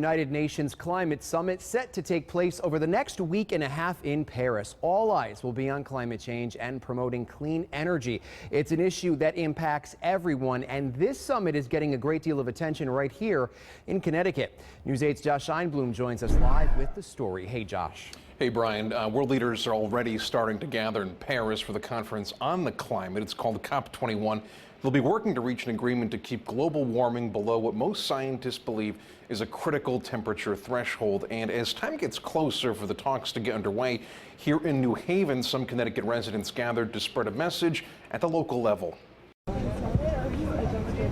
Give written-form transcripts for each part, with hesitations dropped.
United Nations Climate Summit set to take place over the next week and a half in Paris. All eyes will be on climate change and promoting clean energy. It's an issue that impacts everyone, and this summit is getting a great deal of attention right here in Connecticut. News 8's Josh Einblum joins us live with the story. Hey, Josh. Hey, Brian. World leaders are already starting to gather in Paris for the conference on the climate. It's called COP21. They'll be working to reach an agreement to keep global warming below what most scientists believe is a critical temperature threshold. And as time gets closer for the talks to get underway, here in New Haven, some Connecticut residents gathered to spread a message at the local level.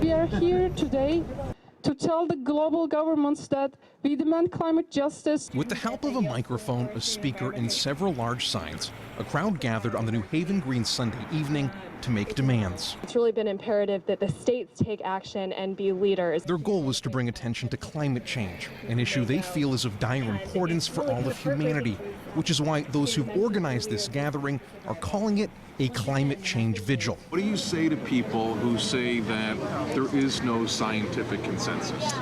We are here today to tell the global governments that we demand climate justice. With the help of a microphone, a speaker, and several large signs, a crowd gathered on the New Haven Green Sunday evening to make demands. It's really been imperative that the states take action and be leaders. Their goal was to bring attention to climate change, an issue they feel is of dire importance for all of humanity, which is why those who've organized this gathering are calling it a climate change vigil. What do you say to people who say that there is no scientific consensus?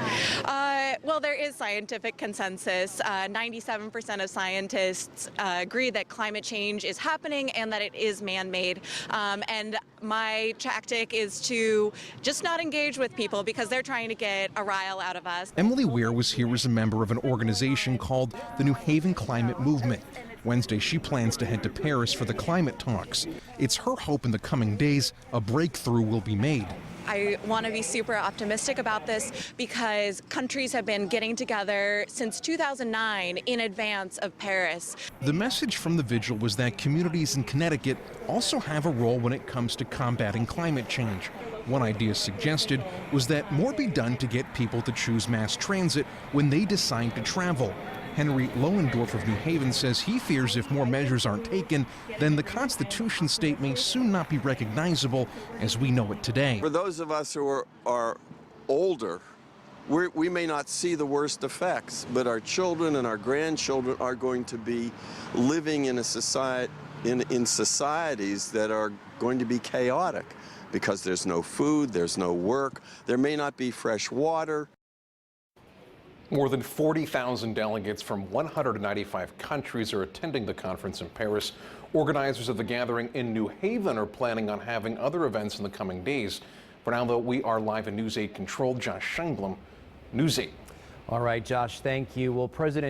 Well, there is scientific consensus. 97% of scientists agree that climate change is happening and that it is man-made. And my tactic is to just not engage with people because they're trying to get a rile out of us. Emily Weir was here as a member of an organization called the New Haven Climate Movement. Wednesday, she plans to head to Paris for the climate talks. It's her hope in the coming days a breakthrough will be made. I want to be super optimistic about this because countries have been getting together since 2009 in advance of Paris. The message from the vigil was that communities in Connecticut also have a role when it comes to combating climate change. One idea suggested was that more be done to get people to choose mass transit when they decide to travel. Henry Lohendorf of New Haven says he fears if more measures aren't taken, then the Constitution state may soon not be recognizable as we know it today. For those of us who are older, we may not see the worst effects, but our children and our grandchildren are going to be living in a society, in societies that are going to be chaotic because there's no food, there's no work, there may not be fresh water. More than 40,000 delegates from 195 countries are attending the conference in Paris. Organizers of the gathering in New Haven are planning on having other events in the coming days. For now, though, we are live in News 8 Control. Josh Scheinblum, News 8. All right, Josh, thank you. Well, President